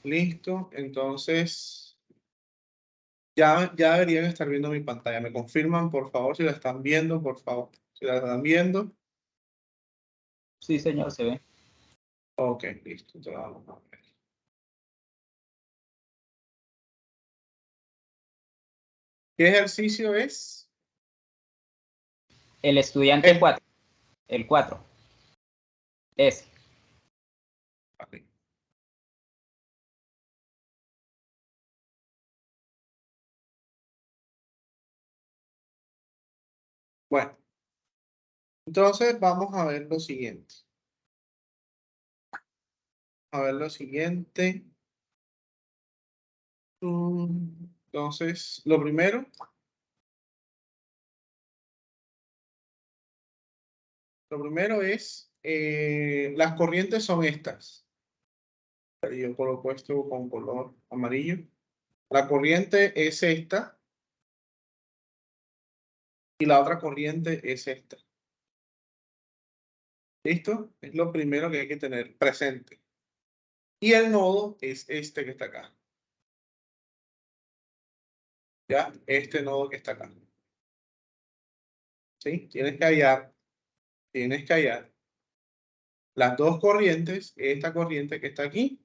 Listo. Entonces, ya deberían estar viendo mi pantalla. ¿Me confirman, por favor, si la están viendo, por favor? Si la están viendo. Sí, señor, se ve. Ok, listo. Entonces, vamos a ver. ¿Qué ejercicio es? El estudiante Este. 4. El 4. Ese. Vale. Bueno, entonces vamos a ver lo siguiente. A ver lo siguiente. Entonces, lo primero es, las corrientes son estas. Yo coloco esto con color amarillo. La corriente es esta y la otra corriente es esta. ¿Listo? Es lo primero que hay que tener presente. Y el nodo es este que está acá. ¿Ya? Este nodo que está acá. ¿Sí? Tienes que hallar las dos corrientes, esta corriente que está aquí,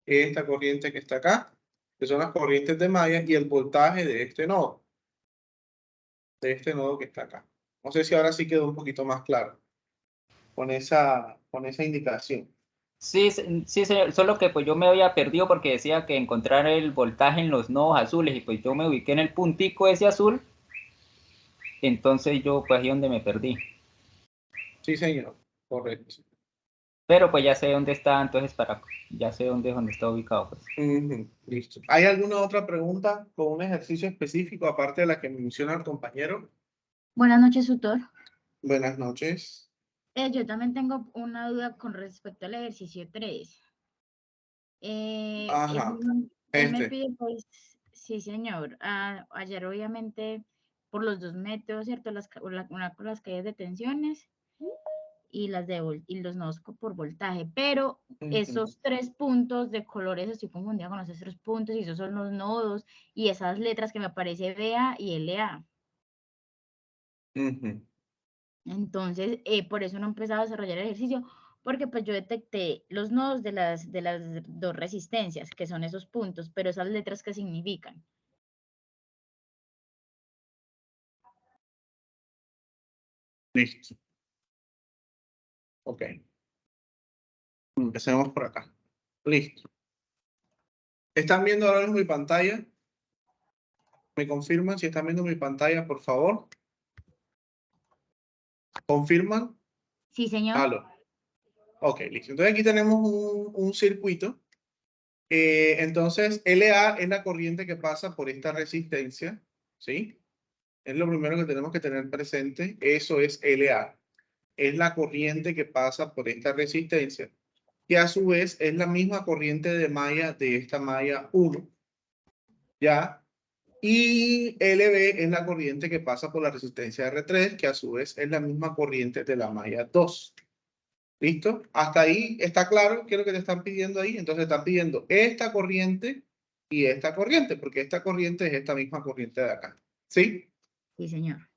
esta corriente que está acá, que son las corrientes de malla, y el voltaje de este nodo que está acá. No sé si ahora sí quedó un poquito más claro con esa indicación. Sí, sí, señor. Solo que pues yo me había perdido porque decía que encontrar el voltaje en los nodos azules y pues yo me ubiqué en el puntico ese azul. Entonces yo pues ahí donde me perdí. Sí, señor, correcto. Pero pues ya sé dónde está, entonces ya sé dónde está ubicado pues. Listo. ¿Hay alguna otra pregunta con un ejercicio específico aparte de la que menciona el compañero? Buenas noches, tutor. Buenas noches. Yo también tengo una duda con respecto al ejercicio 3. Ajá. Él me pide, pues, sí, señor, hallar obviamente por los 2 métodos, ¿cierto? Una con las caídas de tensiones y los nodos por voltaje, pero esos 3 puntos de colores, estoy confundida con esos 3 puntos, y esos son los nodos, y esas letras que me aparece BA y LA. Entonces, por eso no he empezado a desarrollar el ejercicio, porque pues yo detecté los nodos de las 2 resistencias, que son esos puntos, pero esas letras, ¿qué significan? Listo. Ok. Empecemos por acá. Listo. ¿Están viendo ahora mismo mi pantalla? ¿Me confirman si están viendo mi pantalla, por favor? ¿Confirman? Sí, señor. Aló. Ok, listo. Entonces aquí tenemos un circuito. Entonces, LA es la corriente que pasa por esta resistencia, ¿sí? Es lo primero que tenemos que tener presente. Eso es LA. Es la corriente que pasa por esta resistencia, que a su vez es la misma corriente de malla de esta malla 1, ¿ya? Y LB es la corriente que pasa por la resistencia R3, que a su vez es la misma corriente de la malla 2. ¿Listo? Hasta ahí está claro qué es lo que te están pidiendo ahí. Entonces están pidiendo esta corriente y esta corriente, porque esta corriente es esta misma corriente de acá. ¿Sí? Sí, señor.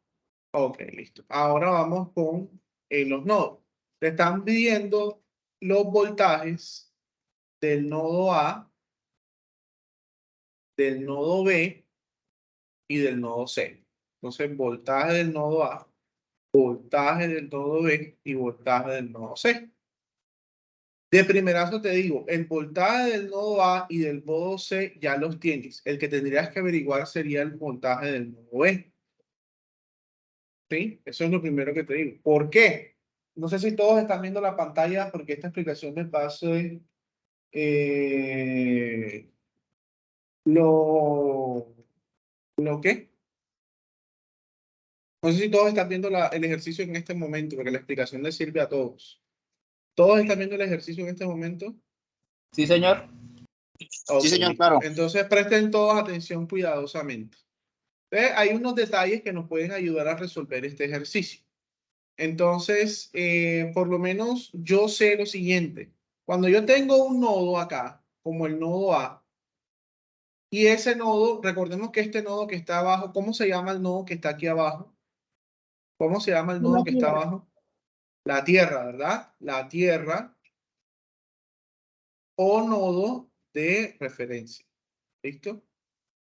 Ok, listo. Ahora vamos con los nodos. Te están pidiendo los voltajes del nodo A, del nodo B y del nodo C. Entonces, voltaje del nodo A, voltaje del nodo B y voltaje del nodo C. De primerazo te digo, el voltaje del nodo A y del nodo C ya los tienes. El que tendrías que averiguar sería el voltaje del nodo B. ¿Sí? Eso es lo primero que te digo. ¿Por qué? No sé si todos están viendo la pantalla porque esta explicación de paso es ¿lo qué? No sé si todos están viendo el ejercicio en este momento, porque la explicación les sirve a todos. ¿Todos están viendo el ejercicio en este momento? Sí, señor. Okay, Sí, señor, listo. claro. Entonces presten todos atención cuidadosamente. Hay unos detalles que nos pueden ayudar a resolver este ejercicio. Entonces, por lo menos yo sé lo siguiente. Cuando yo tengo un nodo acá, como el nodo A. Y ese nodo, recordemos que este nodo que está abajo, ¿cómo se llama el nodo que está aquí abajo? ¿Cómo se llama el nodo que está abajo? La tierra, ¿verdad? La tierra o nodo de referencia. ¿Listo?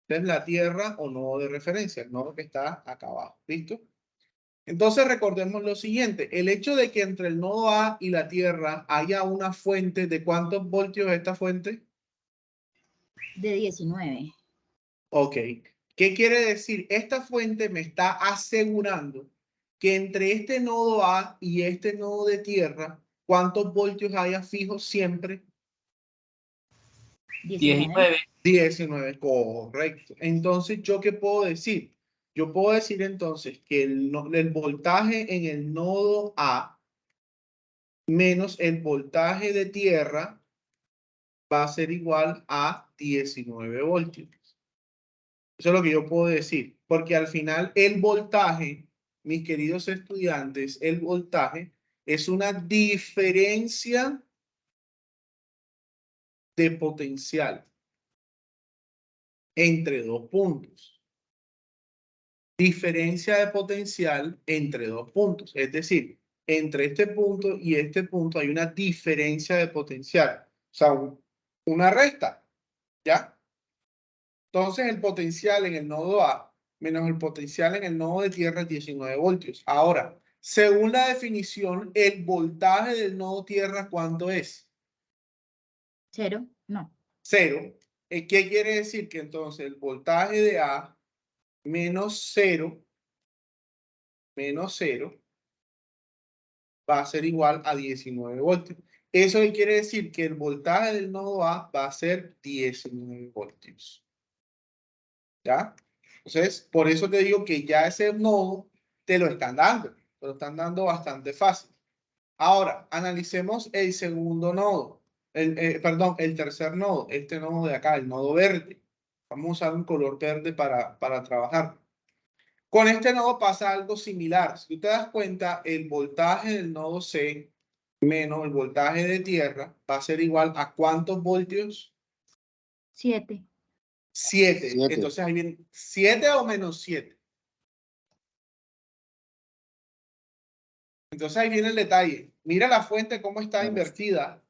Es la tierra o nodo de referencia, el nodo que está acá abajo. ¿Listo? Entonces recordemos lo siguiente, el hecho de que entre el nodo A y la tierra haya una fuente, ¿de cuántos voltios es esta fuente? De 19. Ok. ¿Qué quiere decir? Esta fuente me está asegurando que entre este nodo A y este nodo de tierra, ¿cuántos voltios haya fijos siempre? 19. 19, correcto. Entonces, ¿yo qué puedo decir? Yo puedo decir entonces que el voltaje en el nodo A menos el voltaje de tierra va a ser igual a 19 voltios. Eso es lo que yo puedo decir, porque al final el voltaje, mis queridos estudiantes, el voltaje es una diferencia de potencial entre dos puntos. Diferencia de potencial entre dos puntos. Es decir, entre este punto y este punto hay una diferencia de potencial. O sea, una resta. ¿Ya? Entonces el potencial en el nodo A menos el potencial en el nodo de tierra es 19 voltios. Ahora, según la definición, el voltaje del nodo tierra, ¿cuánto es? 0, no. 0. ¿Qué quiere decir? Que entonces el voltaje de A menos 0 va a ser igual a 19 voltios. ¿Eso quiere decir? Que el voltaje del nodo A va a ser 19 voltios. ¿Ya? Entonces, por eso te digo que ya ese nodo te lo están dando bastante fácil. Ahora, analicemos el segundo nodo, perdón, el tercer nodo, este nodo de acá, el nodo verde. Vamos a usar un color verde para trabajar. Con este nodo pasa algo similar. Si tú te das cuenta, el voltaje del nodo C menos el voltaje de tierra va a ser igual a ¿cuántos voltios? 7. 7. Entonces ahí viene 7 o menos 7. Entonces ahí viene el detalle. Mira la fuente cómo está invertida.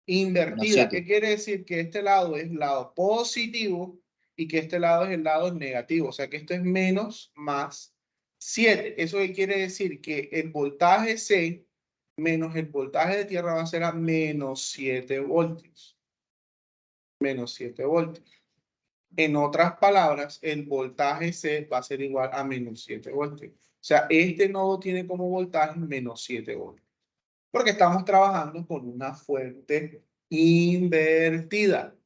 Invertida. ¿Qué quiere decir? Que este lado es el lado positivo y que este lado es el lado negativo. O sea que esto es menos más 7. ¿Eso qué quiere decir? Que el voltaje C menos el voltaje de tierra va a ser a menos 7 voltios. Menos 7 voltios. En otras palabras, el voltaje C va a ser igual a menos 7 voltios. O sea, este nodo tiene como voltaje menos 7 voltios. Porque estamos trabajando con una fuente invertida.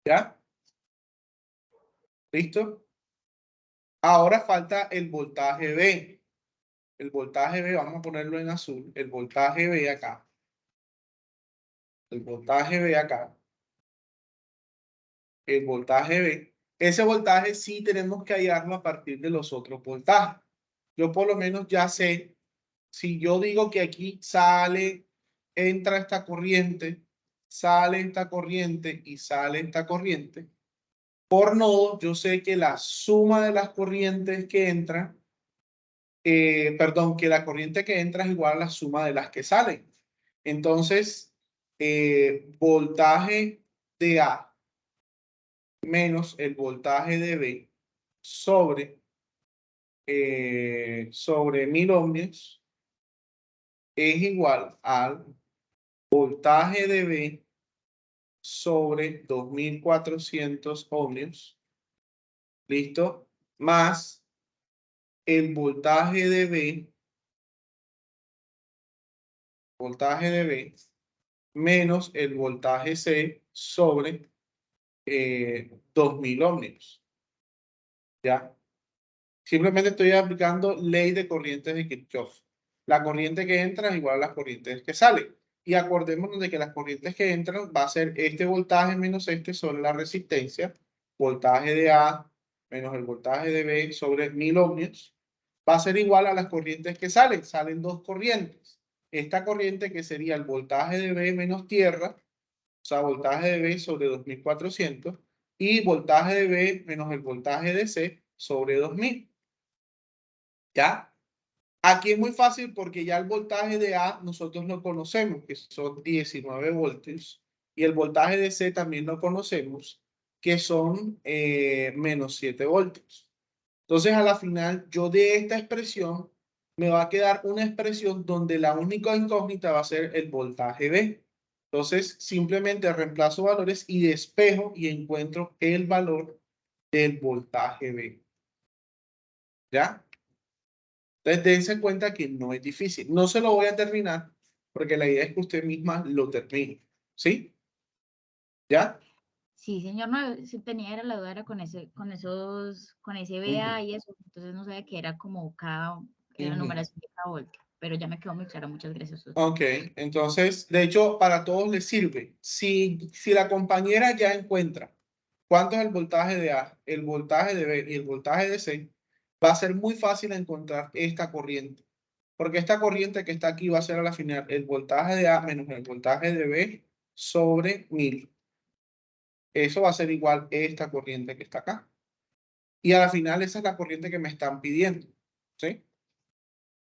¿Ya? ¿Listo? Ahora falta el voltaje B. El voltaje B, vamos a ponerlo en azul. El voltaje B acá. El voltaje B acá. El voltaje B. Ese voltaje sí tenemos que hallarlo a partir de los otros voltajes. Yo por lo menos ya sé, si yo digo que aquí sale, entra esta corriente, sale esta corriente y sale esta corriente, por nodo yo sé que la suma de las corrientes que entran, perdón, que la corriente que entra es igual a la suma de las que salen. Entonces, voltaje de A menos el voltaje de B sobre 1000 ohmios es igual al voltaje de B sobre 2400 ohmios, ¿listo? Más el voltaje de B menos el voltaje C sobre 2000 ohmios. ¿Ya? Simplemente estoy aplicando ley de corrientes de Kirchhoff. La corriente que entra es igual a las corrientes que salen. Y acordémonos de que las corrientes que entran va a ser este voltaje menos este sobre la resistencia, voltaje de A menos el voltaje de B sobre 1000 ohmios, va a ser igual a las corrientes que salen. Salen dos corrientes. esta corriente que sería el voltaje de B menos tierra, o sea, voltaje de B sobre 2400, y voltaje de B menos el voltaje de C sobre 2000. ¿Ya? Aquí es muy fácil porque ya el voltaje de A nosotros lo conocemos, que son 19 voltios, y el voltaje de C también lo conocemos, que son menos 7 voltios. Entonces, a la final, yo de esta expresión me va a quedar una expresión donde la única incógnita va a ser el voltaje B. Entonces, simplemente reemplazo valores y despejo y encuentro el valor del voltaje B. ¿Ya? Entonces, dense cuenta que no es difícil. No se lo voy a terminar porque la idea es que usted misma lo termine. ¿Sí? ¿Ya? Sí, señor, no, sí tenía era la duda era con ese BA y eso, entonces no sabía que era como la numeración de cada voltio, pero ya me quedó muy claro, muchas gracias. Ok, entonces, de hecho, para todos les sirve. Si la compañera ya encuentra cuánto es el voltaje de A, el voltaje de B y el voltaje de C, va a ser muy fácil encontrar esta corriente. Porque esta corriente que está aquí va a ser a la final el voltaje de A menos el voltaje de B sobre 1000. Eso va a ser igual a esta corriente que está acá. Y a la final esa es la corriente que me están pidiendo. ¿Sí?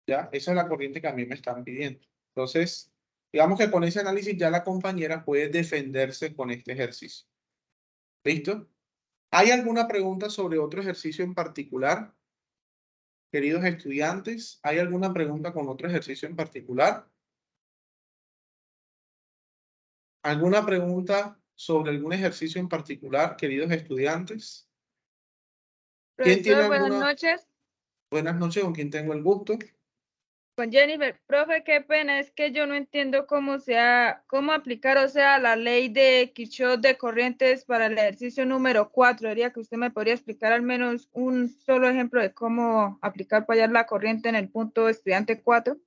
¿Ya? Esa es la corriente que a mí me están pidiendo. Entonces, digamos que con ese análisis ya la compañera puede defenderse con este ejercicio. ¿Listo? ¿Hay alguna pregunta sobre otro ejercicio en particular? Queridos estudiantes, ¿hay alguna pregunta con otro ejercicio en particular? ¿Alguna pregunta sobre algún ejercicio en particular, queridos estudiantes? ¿Quién tiene Profesor, buenas alguna? noches. Buenas noches, ¿con quién tengo el gusto? Con Jennifer. Profe, qué pena, es que yo no entiendo cómo aplicar, o sea, la ley de Kirchhoff de corrientes para el ejercicio número 4. Diría que usted me podría explicar al menos un solo ejemplo de cómo aplicar para hallar la corriente en el punto estudiante 4.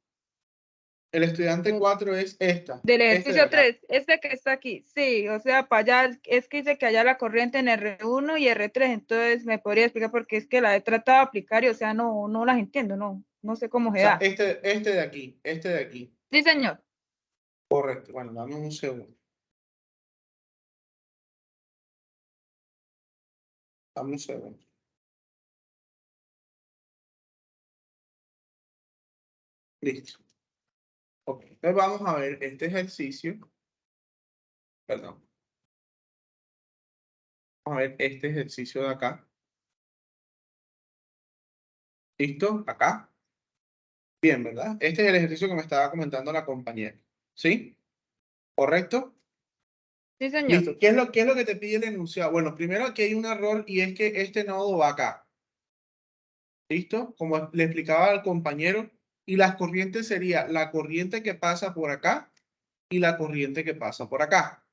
El estudiante 4 es esta. Del de ejercicio acá. 3, este que está aquí. Sí, o sea, para allá, es que dice que allá la corriente en R1 y R3, entonces me podría explicar porque es que la he tratado de aplicar y, o sea, no las entiendo, no sé cómo O se sea, da. este de aquí, este de aquí. Sí, señor. Correcto. Bueno, dame un segundo. Dame un segundo. Listo. Ok. Entonces vamos a ver este ejercicio. Perdón. Vamos a ver este ejercicio de acá. ¿Listo? Acá. Bien, ¿verdad? Este es el ejercicio que me estaba comentando la compañera. ¿Sí? ¿Correcto? Sí, señor. Listo. ¿Qué es lo que te pide el enunciado? Bueno, primero aquí hay un error y es que este nodo va acá. ¿Listo? Como le explicaba al compañero. Y las corrientes sería la corriente que pasa por acá y la corriente que pasa por acá.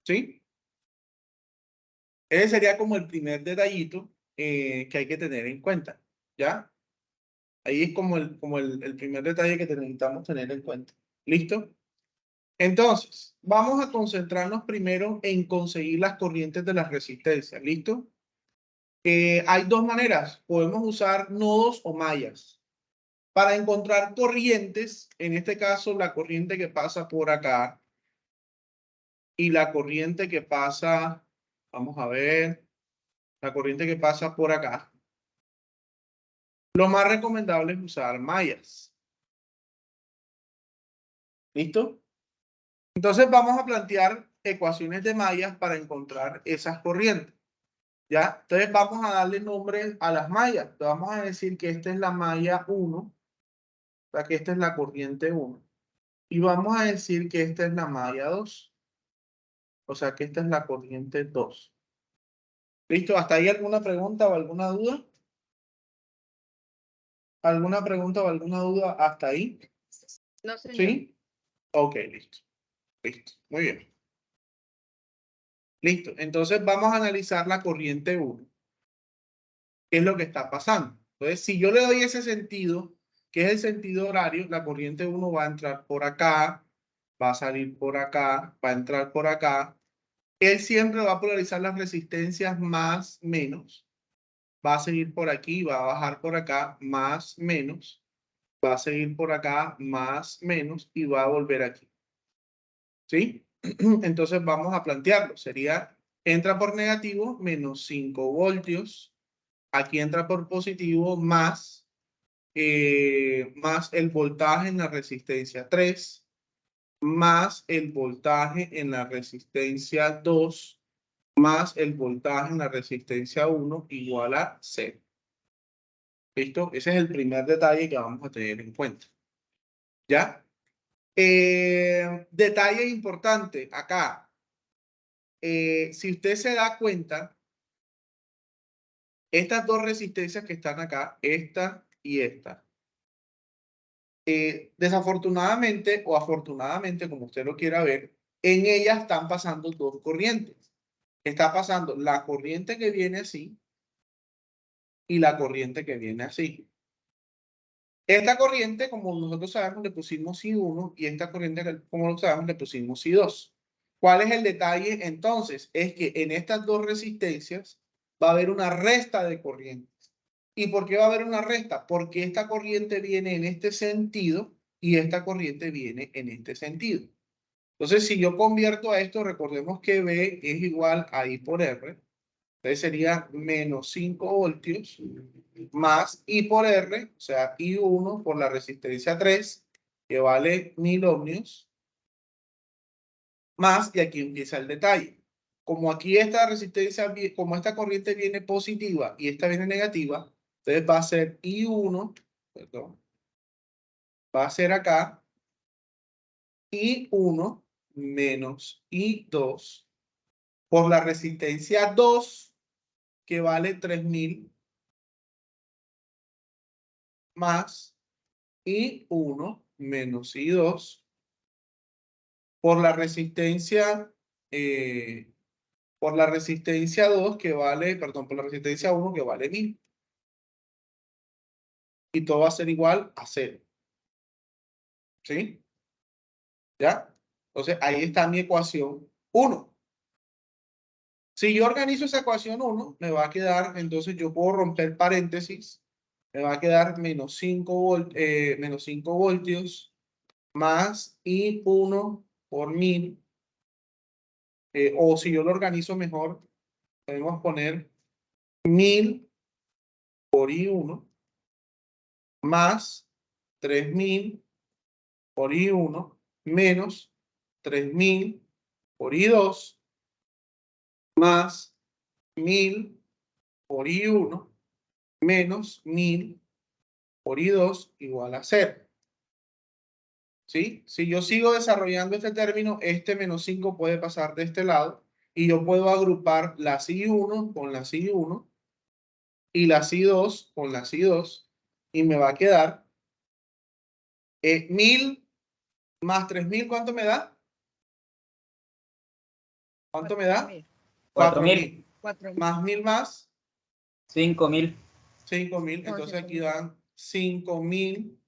¿Sí? Ese sería como el primer detallito que hay que tener en cuenta. ¿Ya? Ahí es como el primer detalle que necesitamos tener en cuenta. ¿Listo? Entonces, vamos a concentrarnos primero en conseguir las corrientes de las resistencias. ¿Listo? Hay dos maneras. Podemos usar nodos o mallas. Para encontrar corrientes, en este caso la corriente que pasa por acá y la corriente que pasa, vamos a ver, la corriente que pasa por acá. Lo más recomendable es usar mallas. ¿Listo? Entonces vamos a plantear ecuaciones de mallas para encontrar esas corrientes. ¿Ya? Entonces vamos a darle nombre a las mallas. Vamos a decir que esta es la malla 1, o sea que esta es la corriente 1. Y vamos a decir que esta es la malla 2, o sea que esta es la corriente 2. ¿Listo? ¿Hasta ahí alguna pregunta o alguna duda? ¿Alguna pregunta o alguna duda hasta ahí? No, señor. ¿Sí? Ok, listo. Listo. Muy bien. Listo. Entonces vamos a analizar la corriente 1. ¿Qué es lo que está pasando? Entonces, si yo le doy ese sentido, que es el sentido horario, la corriente 1 va a entrar por acá, va a salir por acá, va a entrar por acá. Él siempre va a polarizar las resistencias más, menos. Va a seguir por aquí, va a bajar por acá, más, menos. va a seguir por acá más, menos y va a volver aquí. ¿Sí? Entonces vamos a plantearlo. Sería, entra por negativo menos 5 voltios. Aquí entra por positivo más el voltaje en la resistencia 3, más el voltaje en la resistencia 2, más el voltaje en la resistencia 1 igual a 0. ¿Listo? Ese es el primer detalle que vamos a tener en cuenta. ¿Ya? Detalle importante acá. Si usted se da cuenta, estas dos resistencias que están acá, esta y esta, desafortunadamente o afortunadamente, como usted lo quiera ver, en ellas están pasando dos corrientes. Está pasando la corriente que viene así y la corriente que viene así. Esta corriente, como nosotros sabemos, le pusimos I1 y esta corriente, como lo sabemos, le pusimos I2. ¿Cuál es el detalle entonces? Es que en estas dos resistencias va a haber una resta de corrientes. ¿Y por qué va a haber una resta? Porque esta corriente viene en este sentido y esta corriente viene en este sentido. Entonces, si yo convierto a esto, recordemos que B es igual a I por R. Entonces sería menos 5 voltios más I por R, o sea, I1 por la resistencia 3, que vale 1000 ohmios, más, y aquí empieza el detalle. Como aquí esta resistencia, como esta corriente viene positiva y esta viene negativa, entonces va a ser I1, perdón, va a ser acá I1 menos I2 por la resistencia 2, que vale 3000, más I1 menos I2 por la resistencia 2 que vale, perdón, por la resistencia 1 que vale 1000. Y todo va a ser igual a 0. ¿Sí? ¿Ya? Entonces ahí está mi ecuación 1. Si yo organizo esa ecuación 1, me va a quedar, entonces yo puedo romper paréntesis, me va a quedar menos 5 voltios más I1 por 1000. O si yo lo organizo mejor, podemos poner 1000 por I1 más 3000 por I1 menos 3000 por I2 más 1000 por I1 menos 1000 por I2 igual a 0. ¿Sí? Si yo sigo desarrollando este término, este menos 5 puede pasar de este lado y yo puedo agrupar la I1 con la I1 y la I2 con la I2 y me va a quedar 1000 más 3000, ¿cuánto me da? ¿Cuánto me da? 4000. 4000. Más 1000 más 5000. 5000. No, Entonces aquí 5000. dan 5000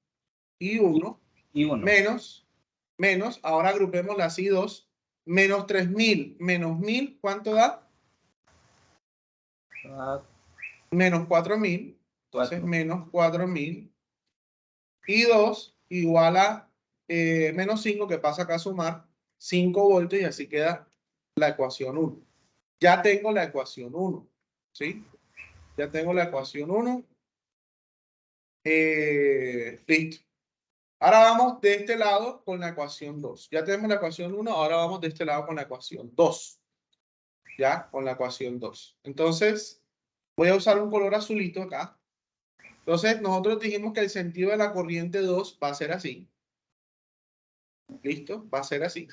y 1 y 1. menos, ahora agrupemos las I2, menos 3000 menos 1000, ¿cuánto da? Menos 4000. Entonces 4. menos 4000 y 2 igual a menos 5, que pasa acá a sumar 5 voltios y así queda la ecuación 1. Ya tengo la ecuación 1, ¿sí? Ya tengo la ecuación 1. Listo. Ahora vamos de este lado con la ecuación 2. Ya tenemos la ecuación 1, ahora vamos de este lado con la ecuación 2. Ya, con la ecuación 2. Entonces, voy a usar un color azulito acá. Entonces, nosotros dijimos que el sentido de la corriente 2 va a ser así. ¿Listo? Va a ser así.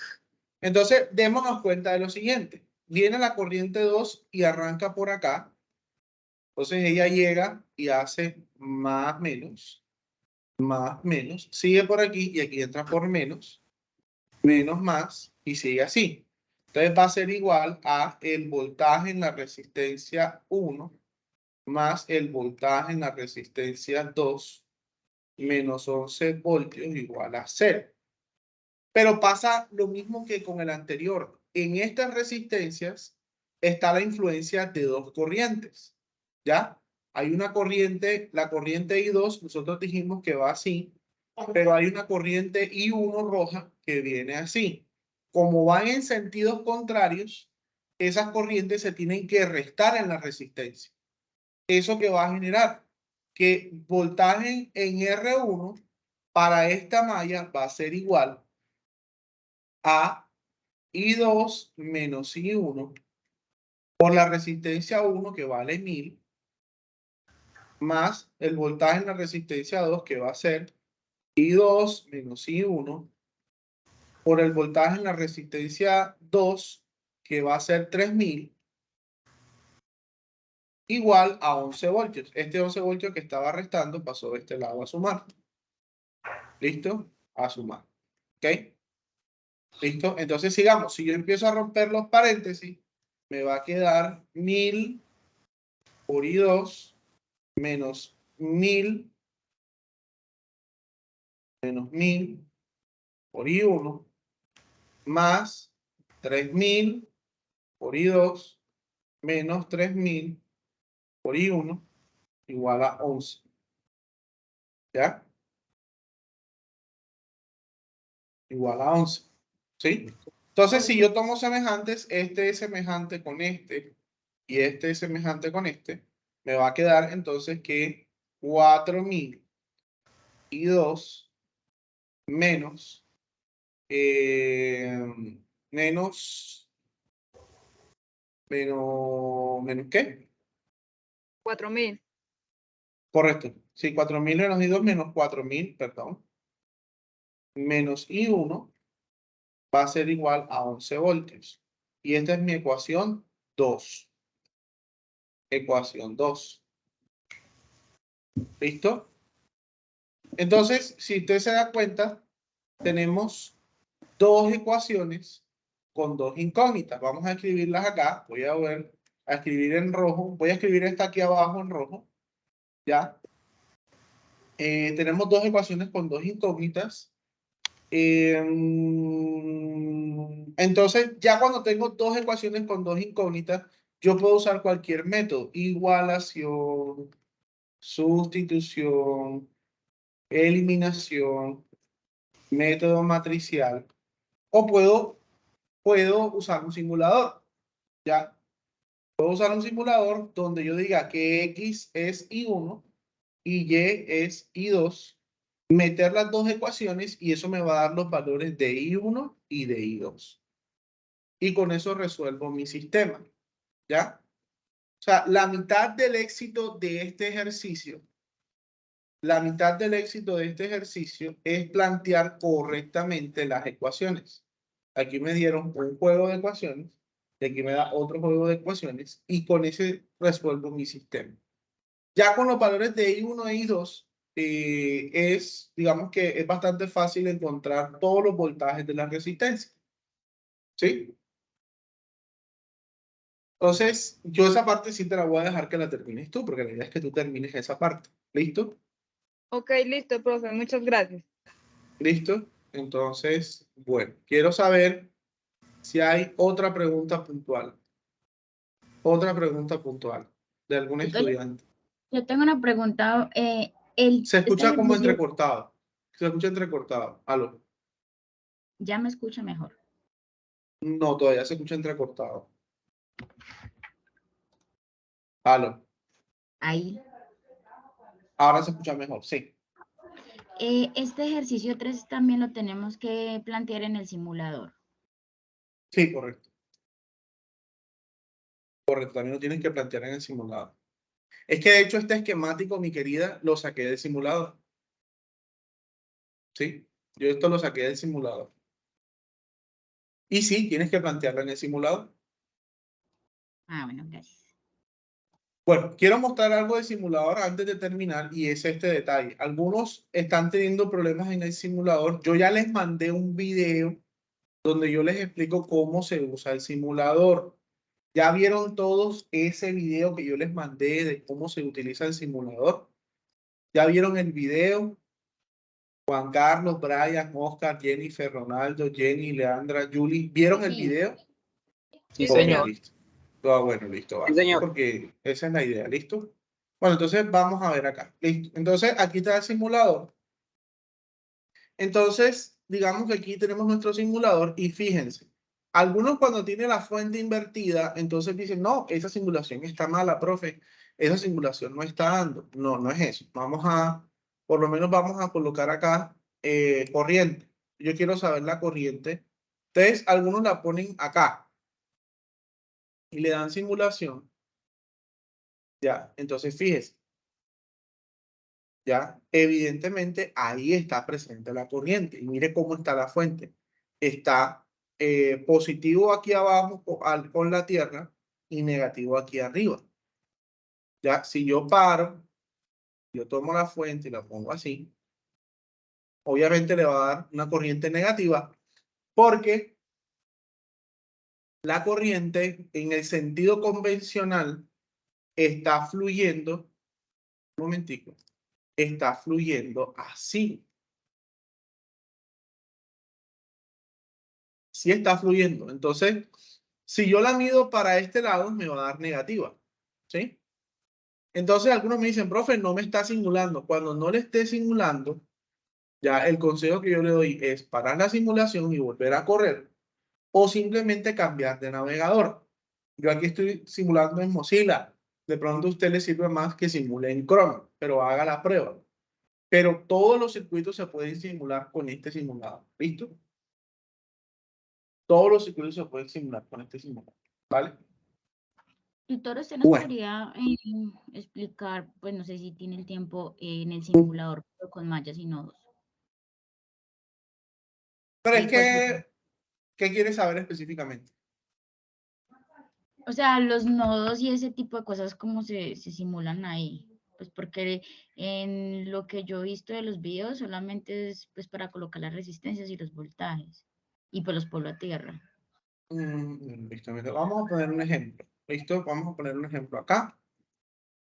Entonces, démonos cuenta de lo siguiente. Viene la corriente 2 y arranca por acá. Entonces, ella llega y hace más, menos, sigue por aquí y aquí entra por menos, más y sigue así. Entonces, va a ser igual a el voltaje en la resistencia 1 más el voltaje en la resistencia 2 menos 11 voltios igual a 0. Pero pasa lo mismo que con el anterior. En estas resistencias está la influencia de dos corrientes. ¿Ya? Hay una corriente, la corriente I2, nosotros dijimos que va así, pero hay una corriente I1 roja que viene así. Como van en sentidos contrarios, esas corrientes se tienen que restar en la resistencia. ¿Eso que va a generar? Que voltaje en R1 para esta malla va a ser igual a I2 menos I1 por la resistencia 1 que vale 1000 más el voltaje en la resistencia 2 que va a ser I2 menos I1 por el voltaje en la resistencia 2 que va a ser 3000 igual a 11 voltios. Este 11 voltios que estaba restando pasó de este lado a sumar. ¿Listo? A sumar. ¿Ok? ¿Listo? Entonces sigamos. Si yo empiezo a romper los paréntesis, me va a quedar 1000 por I2 menos 1000 menos 1000 por I1 más 3000 por I2 menos 3000 por I1 igual a 11. ¿Ya? Igual a 11. ¿Sí? Entonces, si yo tomo semejantes, este es semejante con este y este es semejante con este, me va a quedar entonces que 4000 y 2 menos menos ¿qué? 4000. Correcto. Sí, 4000 menos I2 menos 4000, perdón. Menos I1 va a ser igual a 11 voltios. Y esta es mi ecuación 2. Ecuación 2. ¿Listo? Entonces, si usted se da cuenta, tenemos dos ecuaciones con dos incógnitas. Vamos a escribirlas acá. Voy a escribir en rojo. Voy a escribir esta aquí abajo en rojo. ¿Ya? Tenemos dos ecuaciones con dos incógnitas. Entonces, ya cuando tengo dos ecuaciones con dos incógnitas, yo puedo usar cualquier método. Igualación, sustitución, eliminación, método matricial. O puedo usar un simulador. ¿Ya? Puedo usar un simulador donde yo diga que X es I1 y Y es I2. Meter las dos ecuaciones y eso me va a dar los valores de I1 y de I2. Y con eso resuelvo mi sistema. ¿Ya? O sea, la mitad del éxito de este ejercicio, es plantear correctamente las ecuaciones. Aquí me dieron un juego de ecuaciones y aquí me da otro juego de ecuaciones y con ese resuelvo mi sistema. Ya con los valores de I1 e I2, digamos que es bastante fácil encontrar todos los voltajes de la resistencia. ¿Sí? Entonces, yo esa parte sí te la voy a dejar que la termines tú, porque la idea es que tú termines esa parte. ¿Listo? Ok, listo, profe. Muchas gracias. ¿Listo? Entonces, bueno, quiero saber si hay otra pregunta puntual. Otra pregunta puntual de algún estudiante. Yo tengo una pregunta. Se escucha como ejercicio- entrecortado. Se escucha entrecortado. Aló. Ya me escucha mejor. No, todavía se escucha entrecortado. Aló. Ahí. Ahora se escucha mejor, sí. Este ejercicio 3 también lo tenemos que plantear en el simulador. Sí, correcto. Correcto, también lo tienes que plantear en el simulador. Es que de hecho este esquemático, mi querida, lo saqué del simulador. Sí, yo esto lo saqué del simulador. Y sí, tienes que plantearlo en el simulador. Ah, bueno, gracias. Bueno, quiero mostrar algo del simulador antes de terminar y es este detalle. Algunos están teniendo problemas en el simulador. Yo ya les mandé un video donde yo les explico cómo se usa el simulador. ¿Ya vieron todos ese video que yo les mandé de cómo se utiliza el simulador? ¿Ya vieron el video? Juan Carlos, Brian, Oscar, Jennifer, Ronaldo, Jenny, Leandra, Julie, ¿vieron el Sí. video? Sí, Ok, señor. listo. Ah, bueno, listo. Va. Sí, señor. Porque esa es la idea, ¿listo? Bueno, entonces vamos a ver acá. Listo. Entonces aquí está el simulador. Entonces, digamos que aquí tenemos nuestro simulador y fíjense, algunos cuando tienen la fuente invertida, entonces dicen, no, esa simulación está mala, profe, esa simulación no está dando. No, no es eso. Por lo menos vamos a colocar acá corriente. Yo quiero saber la corriente. Entonces, algunos la ponen acá y le dan simulación. Ya, entonces fíjese. Ya, evidentemente ahí está presente la corriente. Y mire cómo está la fuente. Está positivo aquí abajo con la Tierra y negativo aquí arriba. Ya, si yo paro, yo tomo la fuente y la pongo así, obviamente le va a dar una corriente negativa porque la corriente en el sentido convencional está fluyendo, un momentico, está fluyendo así. Sí está fluyendo. Entonces, si yo la mido para este lado, me va a dar negativa. ¿Sí? Entonces, algunos me dicen, profe, no me está simulando. Cuando no le esté simulando, ya el consejo que yo le doy es parar la simulación y volver a correr. O simplemente cambiar de navegador. Yo aquí estoy simulando en Mozilla. De pronto a usted le sirve más que simule en Chrome, pero haga la prueba. Pero todos los circuitos se pueden simular con este simulador. ¿Listo? Todos los circuitos se pueden simular con este simulador. ¿Vale? Tutor, usted nos Bueno. podría explicar, pues no sé si tiene el tiempo en el simulador pero con mallas y nodos. Pero es Pues, que, ¿qué quieres saber específicamente? o sea, los nodos y ese tipo de cosas, ¿cómo se simulan ahí? Pues porque en lo que yo he visto de los videos solamente es pues para colocar las resistencias y los voltajes y pues los polos a tierra. Listo, mira, vamos a poner un ejemplo. ¿Listo? Vamos a poner un ejemplo acá.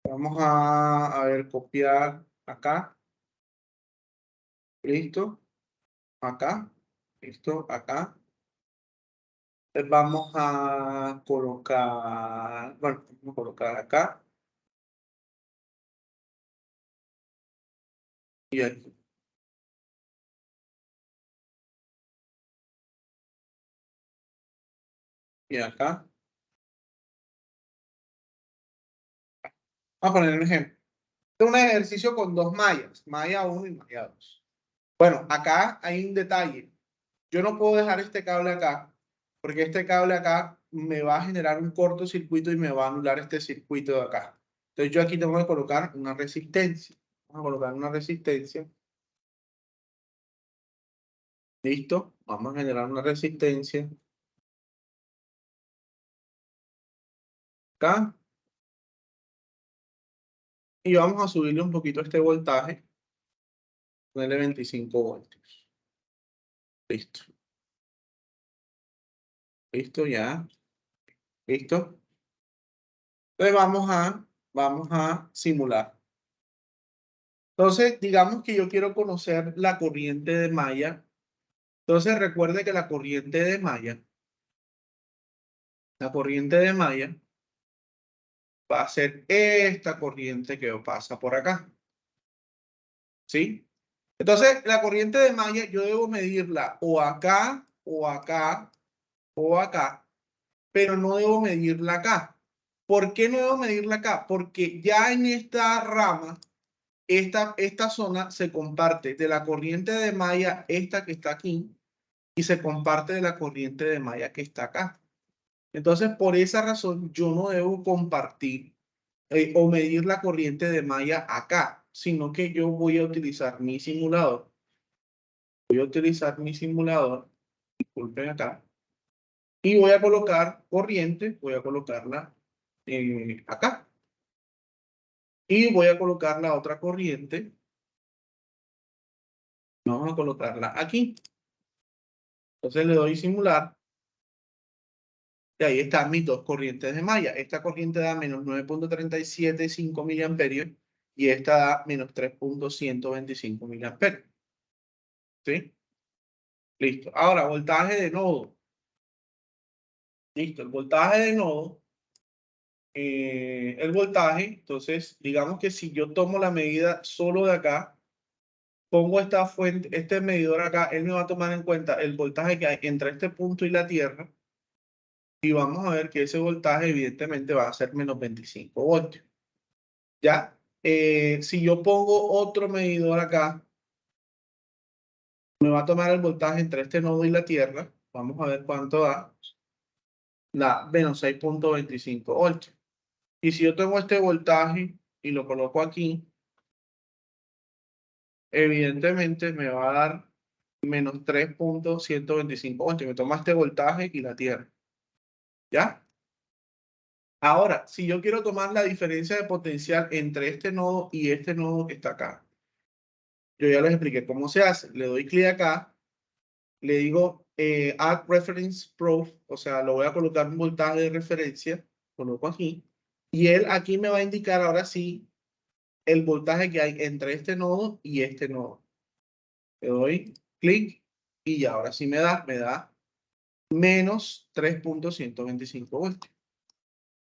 Vamos a ver, copiar acá. ¿Listo? Acá. ¿Listo? Acá. Entonces vamos a colocar, bueno, vamos a colocar acá. Y aquí. Y acá. Vamos a poner un ejemplo. Este es un ejercicio con dos mallas, malla 1 y malla 2. Bueno, acá hay un detalle. Yo no puedo dejar este cable acá, porque este cable acá me va a generar un cortocircuito y me va a anular este circuito de acá. Entonces yo aquí tengo que colocar una resistencia. Vamos a colocar una resistencia. ¿Listo? Vamos a generar una resistencia. Acá. Y vamos a subirle un poquito este voltaje. Ponerle 25 voltios. Listo. Listo ya. Listo. Entonces vamos a simular. Entonces, digamos que yo quiero conocer la corriente de malla. Entonces, recuerde que la corriente de malla va a ser esta corriente que pasa por acá. ¿Sí? Entonces, la corriente de malla yo debo medirla o acá, o acá, o acá, pero no debo medirla acá. ¿Por qué no debo medirla acá? Porque ya en esta rama, esta zona se comparte de la corriente de malla, esta que está aquí, y se comparte de la corriente de malla que está acá. Entonces, por esa razón, yo no debo compartir o medir la corriente de malla acá, sino que yo voy a utilizar mi simulador. Voy a utilizar mi simulador, disculpen acá, y voy a colocar corriente, voy a colocarla acá. Y voy a colocar la otra corriente, vamos a colocarla aquí. Entonces le doy simular. Y ahí están mis dos corrientes de malla. Esta corriente da menos 9.375 miliamperios y esta da menos 3.125 miliamperios. ¿Sí? Listo. Ahora, voltaje de nodo. Listo. El voltaje de nodo. El voltaje, entonces, digamos que si yo tomo la medida solo de acá, pongo esta fuente, este medidor acá, él me va a tomar en cuenta el voltaje que hay entre este punto y la Tierra. Y vamos a ver que ese voltaje evidentemente va a ser menos 25 voltios. ¿Ya? Si yo pongo otro medidor acá, me va a tomar el voltaje entre este nodo y la Tierra. Vamos a ver cuánto da. Da menos 6.25 voltios. Y si yo tengo este voltaje y lo coloco aquí, evidentemente me va a dar menos 3.125 voltios. Me toma este voltaje y la Tierra. ¿Ya? Ahora, si yo quiero tomar la diferencia de potencial entre este nodo y este nodo que está acá, yo ya les expliqué cómo se hace. Le doy clic acá, le digo Add Reference Proof, o sea, lo voy a colocar un voltaje de referencia, coloco aquí, y él aquí me va a indicar ahora sí el voltaje que hay entre este nodo y este nodo. Le doy clic y ya ahora sí me da menos 3.125 voltios.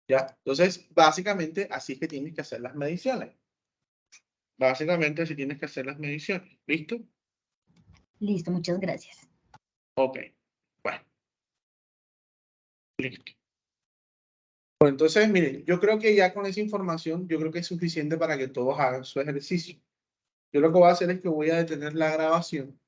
¿Ya? Entonces, básicamente, así es que tienes que hacer las mediciones. Básicamente, así tienes que hacer las mediciones. ¿Listo? Listo, muchas gracias. Ok. Bueno. Listo. Pues entonces, miren, yo creo que ya con esa información, yo creo que es suficiente para que todos hagan su ejercicio. Yo lo que voy a hacer es que voy a detener la grabación